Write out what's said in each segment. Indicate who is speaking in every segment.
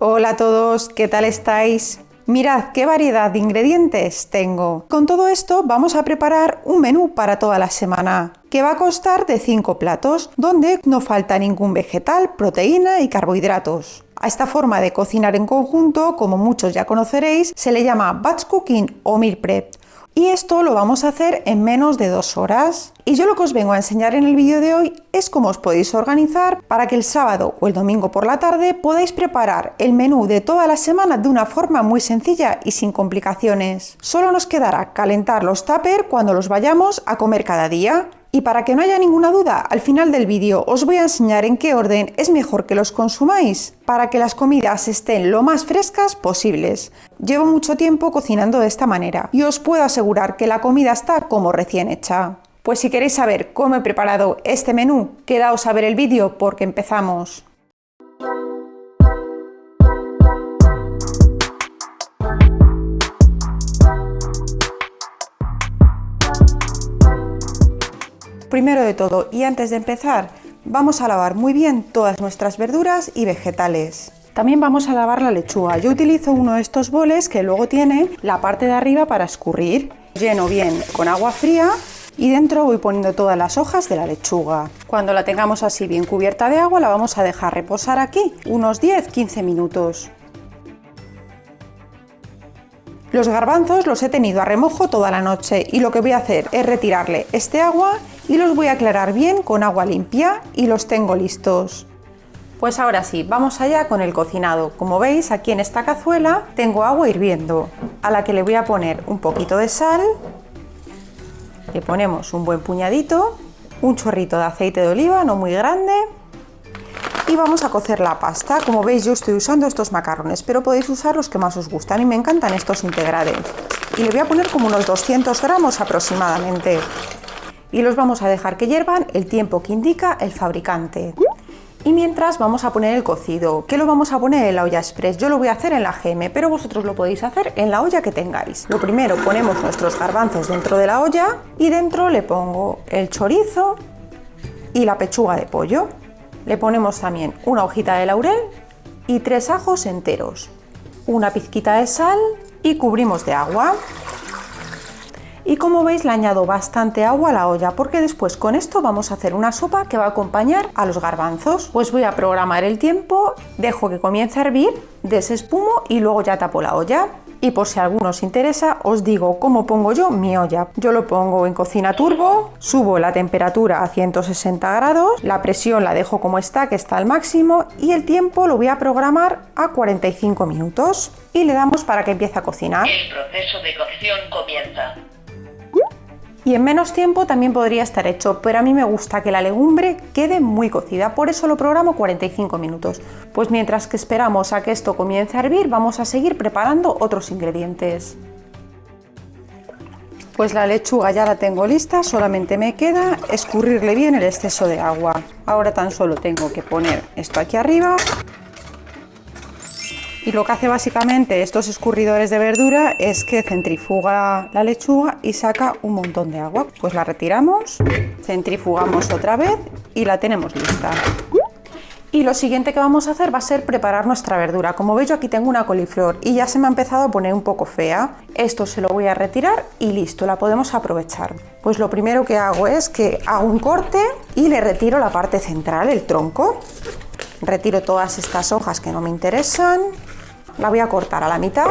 Speaker 1: Hola a todos, ¿qué tal estáis? Mirad qué variedad de ingredientes tengo. Con todo esto vamos a preparar un menú para toda la semana, que va a constar de 5 platos, donde no falta ningún vegetal, proteína y carbohidratos. A esta forma de cocinar en conjunto, como muchos ya conoceréis, se le llama batch cooking o meal prep. Y esto lo vamos a hacer en menos de 2 horas. Y yo lo que os vengo a enseñar en el vídeo de hoy es cómo os podéis organizar para que el sábado o el domingo por la tarde podáis preparar el menú de toda la semana de una forma muy sencilla y sin complicaciones. Solo nos quedará calentar los tuppers cuando los vayamos a comer cada día. Y para que no haya ninguna duda, al final del vídeo os voy a enseñar en qué orden es mejor que los consumáis para que las comidas estén lo más frescas posibles. Llevo mucho tiempo cocinando de esta manera y os puedo asegurar que la comida está como recién hecha. Pues si queréis saber cómo he preparado este menú, quedaos a ver el vídeo porque empezamos. Primero de todo, y antes de empezar, vamos a lavar muy bien todas nuestras verduras y vegetales. También vamos a lavar la lechuga. Yo utilizo uno de estos boles que luego tiene la parte de arriba para escurrir. Lleno bien con agua fría y dentro voy poniendo todas las hojas de la lechuga. Cuando la tengamos así bien cubierta de agua, la vamos a dejar reposar aquí unos 10-15 minutos. Los garbanzos los he tenido a remojo toda la noche y lo que voy a hacer es retirarle este agua y los voy a aclarar bien con agua limpia y los tengo listos. Pues ahora sí, vamos allá con el cocinado. Como veis, aquí en esta cazuela tengo agua hirviendo, a la que le voy a poner un poquito de sal, le ponemos un buen puñadito, un chorrito de aceite de oliva, no muy grande, y vamos a cocer la pasta. Como veis, yo estoy usando estos macarrones, pero podéis usar los que más os gustan y me encantan estos integrales. Y le voy a poner como unos 200 gramos aproximadamente. Y los vamos a dejar que hiervan el tiempo que indica el fabricante. Y mientras vamos a poner el cocido, que lo vamos a poner en la olla express. Yo lo voy a hacer en la GM, pero vosotros lo podéis hacer en la olla que tengáis. Lo primero, ponemos nuestros garbanzos dentro de la olla y dentro le pongo el chorizo y la pechuga de pollo. Le ponemos también una hojita de laurel y 3 ajos enteros, una pizquita de sal y cubrimos de agua. Y como veis, le añado bastante agua a la olla porque después con esto vamos a hacer una sopa que va a acompañar a los garbanzos. Pues voy a programar el tiempo, dejo que comience a hervir, desespumo y luego ya tapo la olla. Y por si a alguno os interesa, os digo cómo pongo yo mi olla. Yo lo pongo en cocina turbo, subo la temperatura a 160 grados, la presión la dejo como está, que está al máximo, y el tiempo lo voy a programar a 45 minutos. Y le damos para que empiece a cocinar.
Speaker 2: El proceso de cocción comienza.
Speaker 1: Y en menos tiempo también podría estar hecho, pero a mí me gusta que la legumbre quede muy cocida, por eso lo programo 45 minutos. Pues mientras que esperamos a que esto comience a hervir, vamos a seguir preparando otros ingredientes. Pues la lechuga ya la tengo lista, solamente me queda escurrirle bien el exceso de agua. Ahora tan solo tengo que poner esto aquí arriba. Y lo que hace básicamente estos escurridores de verdura es que centrifuga la lechuga y saca un montón de agua. Pues la retiramos, centrifugamos otra vez y la tenemos lista. Y lo siguiente que vamos a hacer va a ser preparar nuestra verdura. Como veis, yo aquí tengo una coliflor y ya se me ha empezado a poner un poco fea. Esto se lo voy a retirar y listo, la podemos aprovechar. Pues lo primero que hago es que hago un corte y le retiro la parte central, el tronco. Retiro todas estas hojas que no me interesan, la voy a cortar a la mitad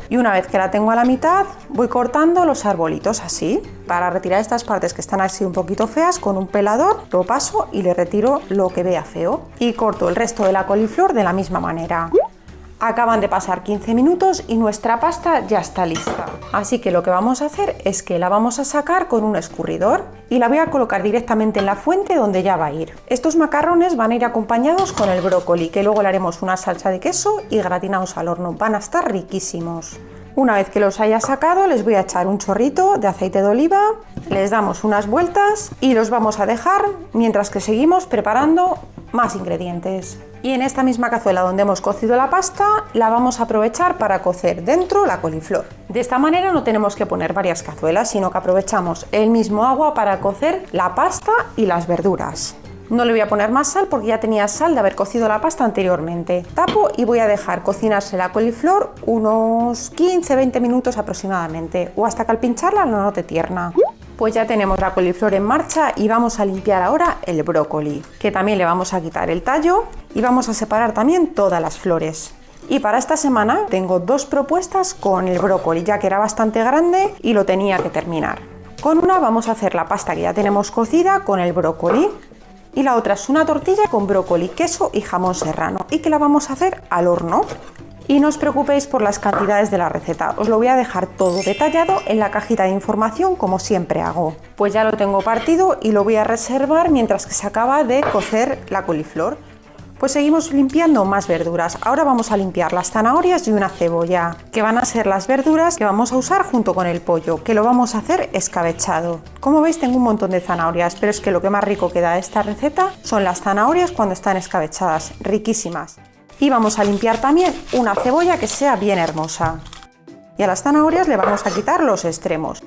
Speaker 1: y una vez que la tengo a la mitad voy cortando los arbolitos así. Para retirar estas partes que están así un poquito feas, con un pelador lo paso y le retiro lo que vea feo y corto el resto de la coliflor de la misma manera. Acaban de pasar 15 minutos y nuestra pasta ya está lista. Así que lo que vamos a hacer es que la vamos a sacar con un escurridor y la voy a colocar directamente en la fuente donde ya va a ir. Estos macarrones van a ir acompañados con el brócoli, que luego le haremos una salsa de queso y gratinados al horno. Van a estar riquísimos. Una vez que los haya sacado, les voy a echar un chorrito de aceite de oliva, les damos unas vueltas y los vamos a dejar mientras que seguimos preparando más ingredientes. Y en esta misma cazuela donde hemos cocido la pasta, la vamos a aprovechar para cocer dentro la coliflor. De esta manera no tenemos que poner varias cazuelas, sino que aprovechamos el mismo agua para cocer la pasta y las verduras. No le voy a poner más sal porque ya tenía sal de haber cocido la pasta anteriormente. Tapo y voy a dejar cocinarse la coliflor unos 15-20 minutos aproximadamente, o hasta que al pincharla la note tierna. Pues ya tenemos la coliflor en marcha y vamos a limpiar ahora el brócoli, que también le vamos a quitar el tallo y vamos a separar también todas las flores. Y para esta semana tengo dos propuestas con el brócoli, ya que era bastante grande y lo tenía que terminar. Con una vamos a hacer la pasta que ya tenemos cocida con el brócoli. Y la otra es una tortilla con brócoli, queso y jamón serrano, y que la vamos a hacer al horno. Y no os preocupéis por las cantidades de la receta, os lo voy a dejar todo detallado en la cajita de información como siempre hago. Pues ya lo tengo partido y lo voy a reservar mientras que se acaba de cocer la coliflor. Pues seguimos limpiando más verduras. Ahora vamos a limpiar las zanahorias y una cebolla, que van a ser las verduras que vamos a usar junto con el pollo, que lo vamos a hacer escabechado. Como veis tengo un montón de zanahorias, pero es que lo que más rico que da esta receta son las zanahorias cuando están escabechadas, riquísimas. Y vamos a limpiar también una cebolla que sea bien hermosa. Y a las zanahorias le vamos a quitar los extremos.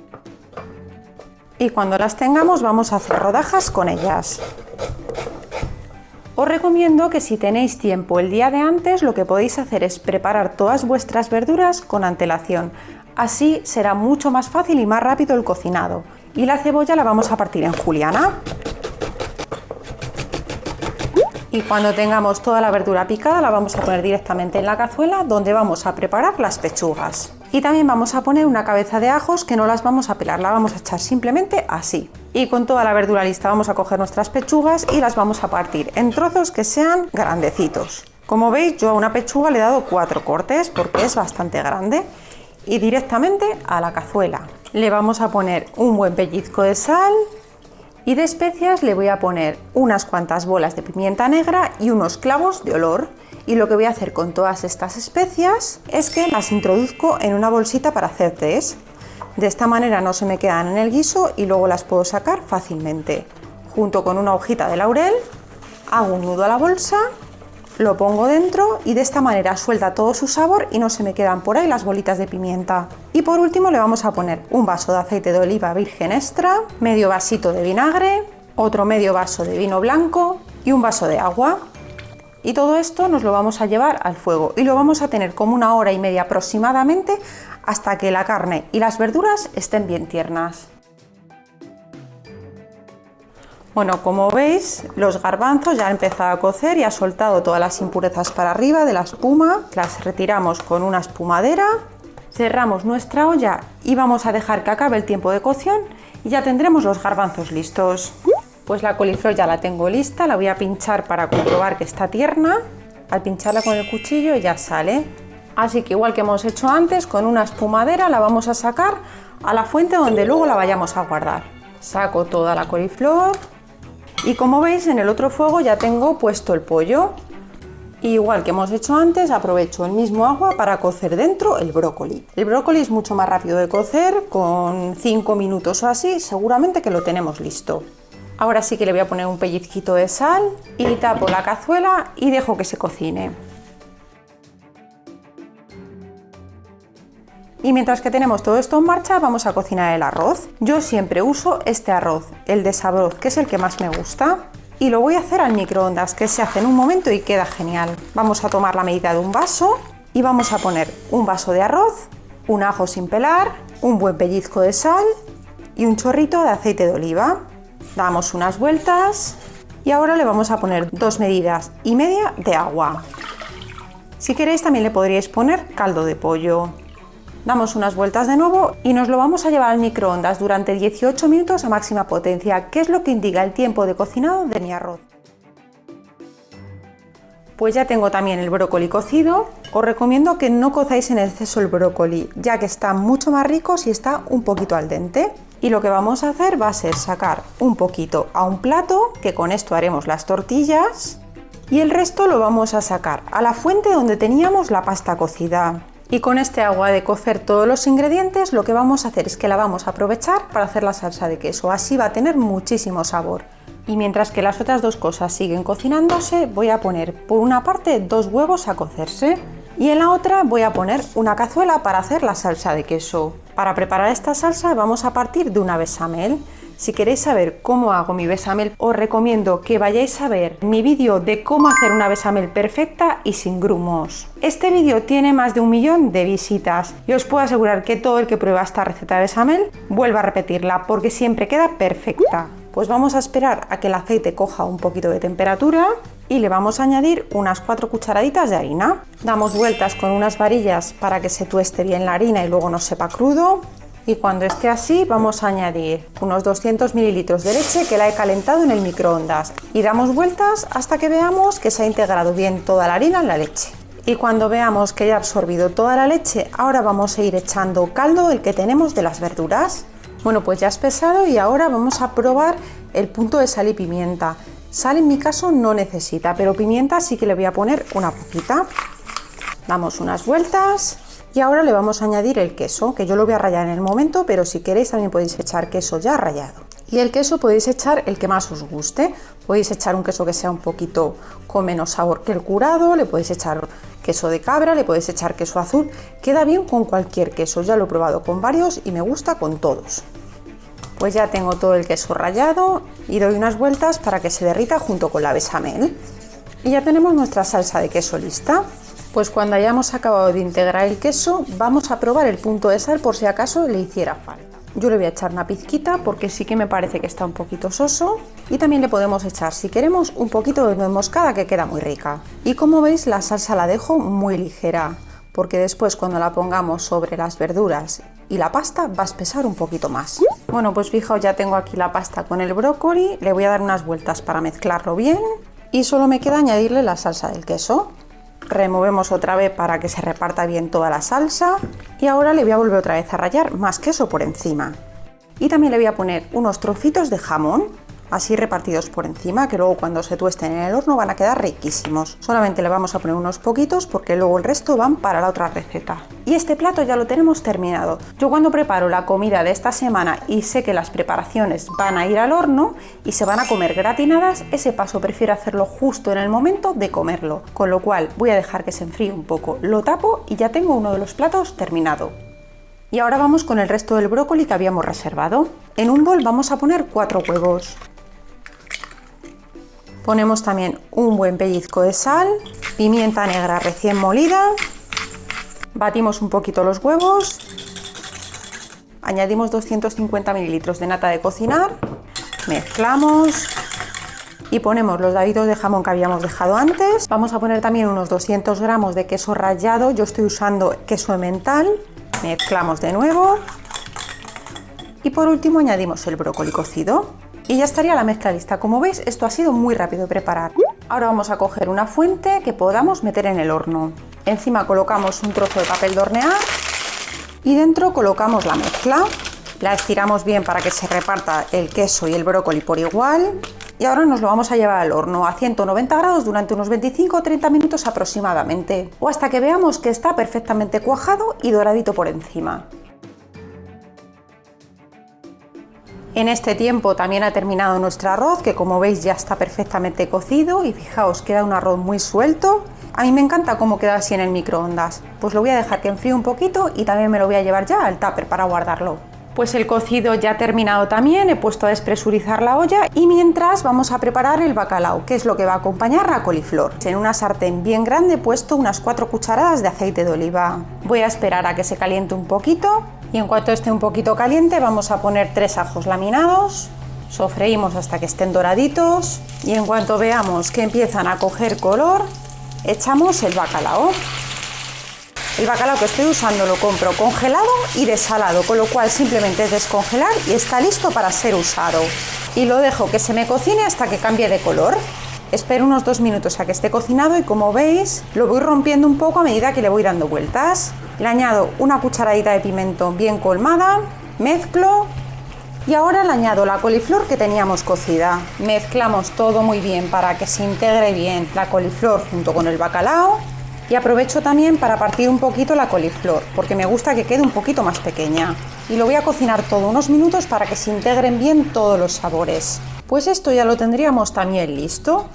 Speaker 1: Y cuando las tengamos vamos a hacer rodajas con ellas. Os recomiendo que si tenéis tiempo el día de antes, lo que podéis hacer es preparar todas vuestras verduras con antelación. Así será mucho más fácil y más rápido el cocinado. Y la cebolla la vamos a partir en juliana. Y cuando tengamos toda la verdura picada la vamos a poner directamente en la cazuela donde vamos a preparar las pechugas. Y también vamos a poner una cabeza de ajos que no las vamos a pelar, la vamos a echar simplemente así. Y con toda la verdura lista vamos a coger nuestras pechugas y las vamos a partir en trozos que sean grandecitos. Como veis yo a una pechuga le he dado 4 cortes porque es bastante grande. Y directamente a la cazuela le vamos a poner un buen pellizco de sal. Y de especias le voy a poner unas cuantas bolas de pimienta negra y unos clavos de olor. Y lo que voy a hacer con todas estas especias es que las introduzco en una bolsita para hacer test. De esta manera no se me quedan en el guiso y luego las puedo sacar fácilmente. Junto con una hojita de laurel, hago un nudo a la bolsa, lo pongo dentro y de esta manera suelta todo su sabor y no se me quedan por ahí las bolitas de pimienta. Y por último le vamos a poner un vaso de aceite de oliva virgen extra, medio vasito de vinagre, otro medio vaso de vino blanco y un vaso de agua. Y todo esto nos lo vamos a llevar al fuego y lo vamos a tener como 1 hora y media aproximadamente hasta que la carne y las verduras estén bien tiernas. Bueno, como veis, los garbanzos ya han empezado a cocer y ha soltado todas las impurezas para arriba de la espuma. Las retiramos con una espumadera, cerramos nuestra olla y vamos a dejar que acabe el tiempo de cocción y ya tendremos los garbanzos listos. Pues la coliflor ya la tengo lista, la voy a pinchar para comprobar que está tierna. Al pincharla con el cuchillo ya sale. Así que igual que hemos hecho antes, con una espumadera la vamos a sacar a la fuente donde luego la vayamos a guardar. Saco toda la coliflor y como veis en el otro fuego ya tengo puesto el pollo. Igual que hemos hecho antes, aprovecho el mismo agua para cocer dentro el brócoli. El brócoli es mucho más rápido de cocer, con 5 minutos o así seguramente que lo tenemos listo. Ahora sí que le voy a poner un pellizquito de sal y tapo la cazuela y dejo que se cocine. Y mientras que tenemos todo esto en marcha, vamos a cocinar el arroz. Yo siempre uso este arroz, el de Sabroz, que es el que más me gusta. Y lo voy a hacer al microondas, que se hace en un momento y queda genial. Vamos a tomar la medida de un vaso y vamos a poner un vaso de arroz, un ajo sin pelar, un buen pellizco de sal y un chorrito de aceite de oliva. Damos unas vueltas y ahora le vamos a poner 2,5 medidas de agua. Si queréis también le podríais poner caldo de pollo. Damos unas vueltas de nuevo y nos lo vamos a llevar al microondas durante 18 minutos a máxima potencia, que es lo que indica el tiempo de cocinado de mi arroz. Pues ya tengo también el brócoli cocido. Os recomiendo que no cozáis en exceso el brócoli, ya que está mucho más rico si está un poquito al dente. Y lo que vamos a hacer va a ser sacar un poquito a un plato, que con esto haremos las tortillas, y el resto lo vamos a sacar a la fuente donde teníamos la pasta cocida. Y con este agua de cocer todos los ingredientes, lo que vamos a hacer es que la vamos a aprovechar para hacer la salsa de queso, así va a tener muchísimo sabor. Y mientras que las otras dos cosas siguen cocinándose, voy a poner por una parte 2 huevos a cocerse y en la otra voy a poner una cazuela para hacer la salsa de queso. Para preparar esta salsa vamos a partir de una bechamel. Si queréis saber cómo hago mi bechamel, os recomiendo que vayáis a ver mi vídeo de cómo hacer una bechamel perfecta y sin grumos. Este vídeo tiene más de 1 millón de visitas y os puedo asegurar que todo el que prueba esta receta de bechamel vuelve a repetirla porque siempre queda perfecta. Pues vamos a esperar a que el aceite coja un poquito de temperatura y le vamos a añadir unas 4 cucharaditas de harina. Damos vueltas con unas varillas para que se tueste bien la harina y luego no sepa crudo. Y cuando esté así vamos a añadir unos 200 mililitros de leche que la he calentado en el microondas. Y damos vueltas hasta que veamos que se ha integrado bien toda la harina en la leche. Y cuando veamos que ya ha absorbido toda la leche, ahora vamos a ir echando caldo, el que tenemos de las verduras. Bueno, pues ya ha espesado y ahora vamos a probar el punto de sal y pimienta. Sal en mi caso no necesita, pero pimienta sí que le voy a poner una poquita. Damos unas vueltas y ahora le vamos a añadir el queso, que yo lo voy a rallar en el momento, pero si queréis también podéis echar queso ya rallado. Y el queso podéis echar el que más os guste. Podéis echar un queso que sea un poquito con menos sabor que el curado, le podéis echar queso de cabra, le podéis echar queso azul. Queda bien con cualquier queso, ya lo he probado con varios y me gusta con todos. Pues ya tengo todo el queso rallado y doy unas vueltas para que se derrita junto con la bechamel. Y ya tenemos nuestra salsa de queso lista. Pues cuando hayamos acabado de integrar el queso, vamos a probar el punto de sal por si acaso le hiciera falta. Yo le voy a echar una pizquita porque sí que me parece que está un poquito soso. Y también le podemos echar, si queremos, un poquito de nuez moscada que queda muy rica. Y como veis, la salsa la dejo muy ligera, porque después cuando la pongamos sobre las verduras y la pasta va a espesar un poquito más. Bueno, pues fijaos, ya tengo aquí la pasta con el brócoli, le voy a dar unas vueltas para mezclarlo bien y solo me queda añadirle la salsa del queso. Removemos otra vez para que se reparta bien toda la salsa y ahora le voy a volver otra vez a rallar más queso por encima. Y también le voy a poner unos trocitos de jamón, así repartidos por encima, que luego cuando se tuesten en el horno van a quedar riquísimos. Solamente le vamos a poner unos poquitos porque luego el resto van para la otra receta. Y este plato ya lo tenemos terminado. Yo cuando preparo la comida de esta semana y sé que las preparaciones van a ir al horno y se van a comer gratinadas, ese paso prefiero hacerlo justo en el momento de comerlo. Con lo cual voy a dejar que se enfríe un poco, lo tapo y ya tengo uno de los platos terminado. Y ahora vamos con el resto del brócoli que habíamos reservado. En un bol vamos a poner 4 huevos. Ponemos también un buen pellizco de sal, pimienta negra recién molida, batimos un poquito los huevos, añadimos 250 mililitros de nata de cocinar, mezclamos y ponemos los daditos de jamón que habíamos dejado antes. Vamos a poner también unos 200 gramos de queso rallado, yo estoy usando queso emmental, mezclamos de nuevo y por último añadimos el brócoli cocido. Y ya estaría la mezcla lista. Como veis, esto ha sido muy rápido de preparar. Ahora vamos a coger una fuente que podamos meter en el horno. Encima colocamos un trozo de papel de hornear y dentro colocamos la mezcla. La estiramos bien para que se reparta el queso y el brócoli por igual. Y ahora nos lo vamos a llevar al horno a 190 grados durante unos 25 o 30 minutos aproximadamente. O hasta que veamos que está perfectamente cuajado y doradito por encima. En este tiempo también ha terminado nuestro arroz, que como veis ya está perfectamente cocido y fijaos, queda un arroz muy suelto. A mí me encanta cómo queda así en el microondas. Pues lo voy a dejar que enfríe un poquito y también me lo voy a llevar ya al tupper para guardarlo. Pues el cocido ya ha terminado también, he puesto a despresurizar la olla y mientras vamos a preparar el bacalao, que es lo que va a acompañar la coliflor. En una sartén bien grande he puesto unas 4 cucharadas de aceite de oliva. Voy a esperar a que se caliente un poquito. Y en cuanto esté un poquito caliente vamos a poner 3 ajos laminados, sofreímos hasta que estén doraditos y en cuanto veamos que empiezan a coger color, echamos el bacalao. El bacalao que estoy usando lo compro congelado y desalado, con lo cual simplemente es descongelar y está listo para ser usado. Y lo dejo que se me cocine hasta que cambie de color. Espero unos 2 minutos a que esté cocinado y como veis lo voy rompiendo un poco a medida que le voy dando vueltas. Le añado una cucharadita de pimentón bien colmada, mezclo y ahora le añado la coliflor que teníamos cocida. Mezclamos todo muy bien para que se integre bien la coliflor junto con el bacalao y aprovecho también para partir un poquito la coliflor porque me gusta que quede un poquito más pequeña. Y lo voy a cocinar todo unos minutos para que se integren bien todos los sabores. Pues esto ya lo tendríamos también listo.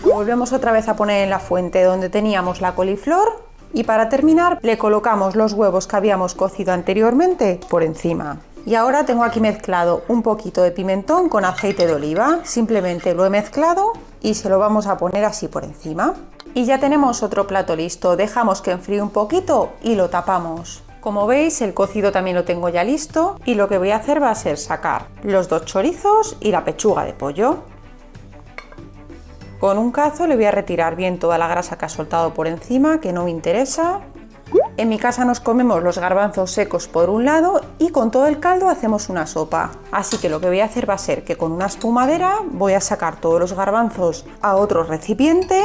Speaker 1: Volvemos otra vez a poner en la fuente donde teníamos la coliflor y para terminar le colocamos los huevos que habíamos cocido anteriormente por encima. Y ahora tengo aquí mezclado un poquito de pimentón con aceite de oliva. Simplemente lo he mezclado y se lo vamos a poner así por encima. Y ya tenemos otro plato listo. Dejamos que enfríe un poquito y lo tapamos. Como veis, el cocido también lo tengo ya listo y lo que voy a hacer va a ser sacar los 2 chorizos y la pechuga de pollo. Con un cazo le voy a retirar bien toda la grasa que ha soltado por encima, que no me interesa. En mi casa nos comemos los garbanzos secos por un lado y con todo el caldo hacemos una sopa. Así que lo que voy a hacer va a ser que con una espumadera voy a sacar todos los garbanzos a otro recipiente.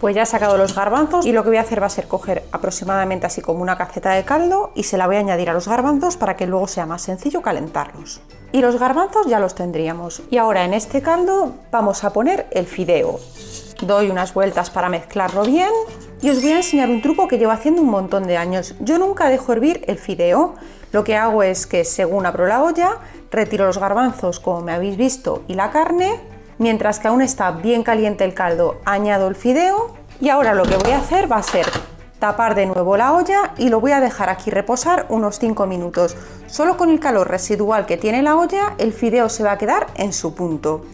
Speaker 1: Pues ya he sacado los garbanzos y lo que voy a hacer va a ser coger aproximadamente así como una caceta de caldo y se la voy a añadir a los garbanzos para que luego sea más sencillo calentarlos. Y los garbanzos ya los tendríamos. Y ahora en este caldo vamos a poner el fideo. Doy unas vueltas para mezclarlo bien y os voy a enseñar un truco que llevo haciendo un montón de años. Yo nunca dejo hervir el fideo. Lo que hago es que según abro la olla, retiro los garbanzos como me habéis visto y la carne. Mientras que aún está bien caliente el caldo, añado el fideo y ahora lo que voy a hacer va a ser tapar de nuevo la olla y lo voy a dejar aquí reposar unos 5 minutos. Solo con el calor residual que tiene la olla, el fideo se va a quedar en su punto.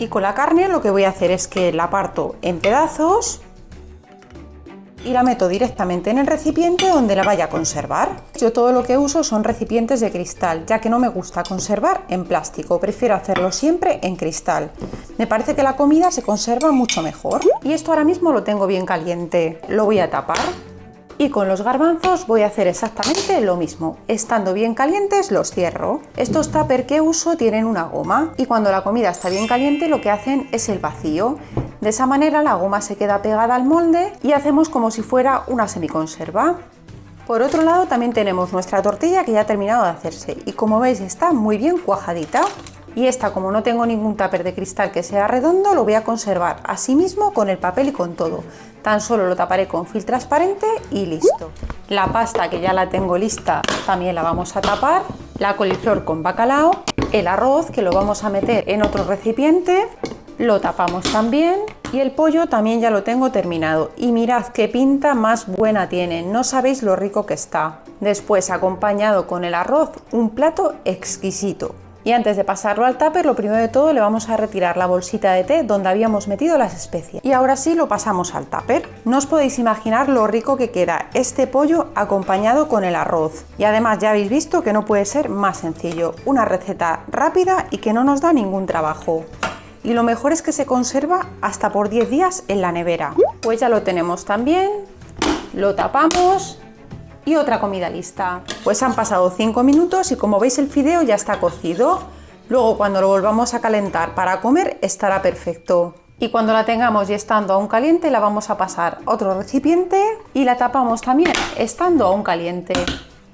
Speaker 1: Y con la carne lo que voy a hacer es que la parto en pedazos y la meto directamente en el recipiente donde la vaya a conservar. Yo todo lo que uso son recipientes de cristal, ya que no me gusta conservar en plástico, prefiero hacerlo siempre en cristal. Me parece que la comida se conserva mucho mejor. Y esto ahora mismo lo tengo bien caliente, lo voy a tapar. Y con los garbanzos voy a hacer exactamente lo mismo. Estando bien calientes los cierro. Estos tuppers que uso tienen una goma y cuando la comida está bien caliente lo que hacen es el vacío. De esa manera la goma se queda pegada al molde y hacemos como si fuera una semiconserva. Por otro lado también tenemos nuestra tortilla que ya ha terminado de hacerse y como veis está muy bien cuajadita. Y esta, como no tengo ningún tupper de cristal que sea redondo, lo voy a conservar así mismo con el papel y con todo. Tan solo lo taparé con film transparente y listo. La pasta, que ya la tengo lista, también la vamos a tapar. La coliflor con bacalao. El arroz, que lo vamos a meter en otro recipiente. Lo tapamos también. Y el pollo también ya lo tengo terminado. Y mirad qué pinta más buena tiene. No sabéis lo rico que está. Después, acompañado con el arroz, un plato exquisito. Y antes de pasarlo al tupper, lo primero de todo le vamos a retirar la bolsita de té donde habíamos metido las especias. Y ahora sí lo pasamos al tupper. No os podéis imaginar lo rico que queda este pollo acompañado con el arroz. Y además ya habéis visto que no puede ser más sencillo. Una receta rápida y que no nos da ningún trabajo. Y lo mejor es que se conserva hasta por 10 días en la nevera. Pues ya lo tenemos también. Lo tapamos. Y otra comida lista. Pues han pasado 5 minutos y como veis el fideo ya está cocido. Luego cuando lo volvamos a calentar para comer estará perfecto. Y cuando la tengamos y estando aún caliente la vamos a pasar a otro recipiente y la tapamos también estando aún caliente.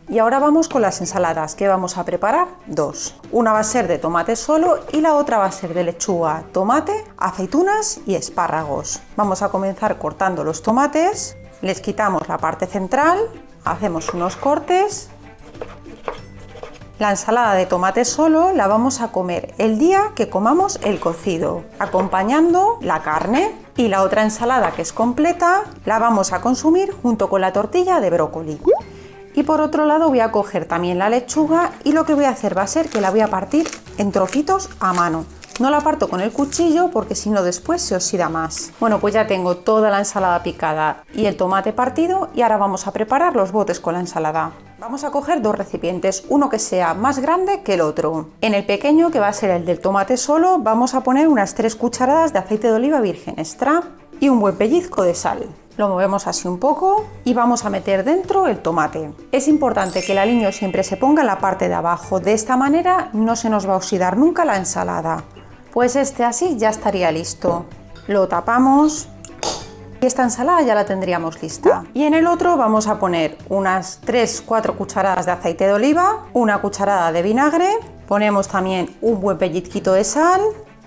Speaker 1: Y ahora vamos con las ensaladas, que vamos a preparar 2. Una va a ser de tomate solo y la otra va a ser de lechuga, tomate, aceitunas y espárragos. Vamos a comenzar cortando los tomates, les quitamos la parte central. Hacemos unos cortes. La ensalada de tomate solo la vamos a comer el día que comamos el cocido, acompañando la carne. Y la otra ensalada, que es completa, la vamos a consumir junto con la tortilla de brócoli. Y por otro lado voy a coger también la lechuga y lo que voy a hacer va a ser que la voy a partir en trocitos a mano. No la parto con el cuchillo porque si no después se oxida más. Bueno, pues ya tengo toda la ensalada picada y el tomate partido y ahora vamos a preparar los botes con la ensalada. Vamos a coger 2 recipientes, uno que sea más grande que el otro. En el pequeño, que va a ser el del tomate solo, vamos a poner unas 3 cucharadas de aceite de oliva virgen extra y un buen pellizco de sal. Lo movemos así un poco y vamos a meter dentro el tomate. Es importante que el aliño siempre se ponga en la parte de abajo, de esta manera no se nos va a oxidar nunca la ensalada. Pues este así ya estaría listo. Lo tapamos y esta ensalada ya la tendríamos lista. Y en el otro vamos a poner unas 3-4 cucharadas de aceite de oliva, una cucharada de vinagre, ponemos también un buen pellizquito de sal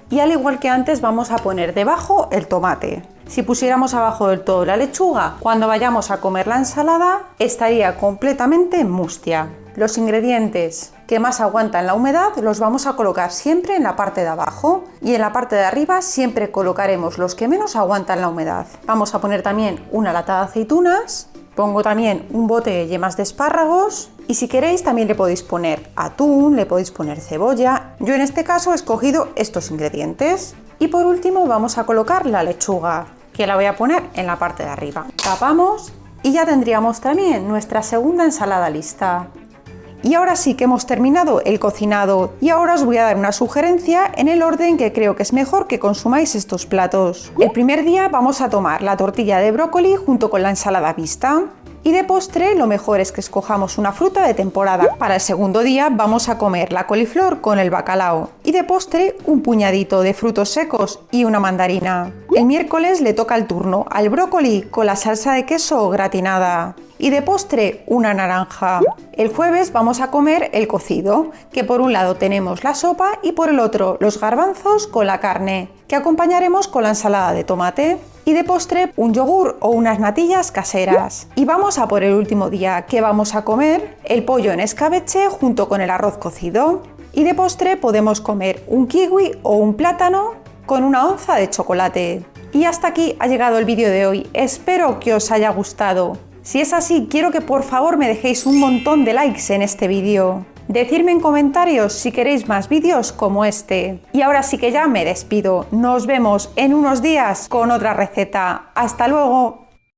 Speaker 1: y al igual que antes vamos a poner debajo el tomate. Si pusiéramos abajo del todo la lechuga, cuando vayamos a comer la ensalada estaría completamente mustia. Los ingredientes que más aguantan la humedad los vamos a colocar siempre en la parte de abajo y en la parte de arriba siempre colocaremos los que menos aguantan la humedad. Vamos a poner también una lata de aceitunas, pongo también un bote de yemas de espárragos y si queréis también le podéis poner atún, le podéis poner cebolla. Yo en este caso he escogido estos ingredientes. Y por último vamos a colocar la lechuga, que la voy a poner en la parte de arriba. Tapamos y ya tendríamos también nuestra segunda ensalada lista. Y ahora sí que hemos terminado el cocinado y ahora os voy a dar una sugerencia en el orden que creo que es mejor que consumáis estos platos. El primer día vamos a tomar la tortilla de brócoli junto con la ensalada mixta. Y de postre lo mejor es que escojamos una fruta de temporada. Para el segundo día vamos a comer la coliflor con el bacalao y de postre un puñadito de frutos secos y una mandarina. El miércoles le toca el turno al brócoli con la salsa de queso gratinada y de postre una naranja. El jueves vamos a comer el cocido, que por un lado tenemos la sopa y por el otro los garbanzos con la carne, que acompañaremos con la ensalada de tomate. Y de postre un yogur o unas natillas caseras. Y vamos a por el último día, que vamos a comer el pollo en escabeche junto con el arroz cocido. Y de postre podemos comer un kiwi o un plátano con una onza de chocolate. Y hasta aquí ha llegado el vídeo de hoy, espero que os haya gustado. Si es así, quiero que por favor me dejéis un montón de likes en este vídeo. Decidme en comentarios si queréis más vídeos como este. Y ahora sí que ya me despido. Nos vemos en unos días con otra receta. ¡Hasta luego!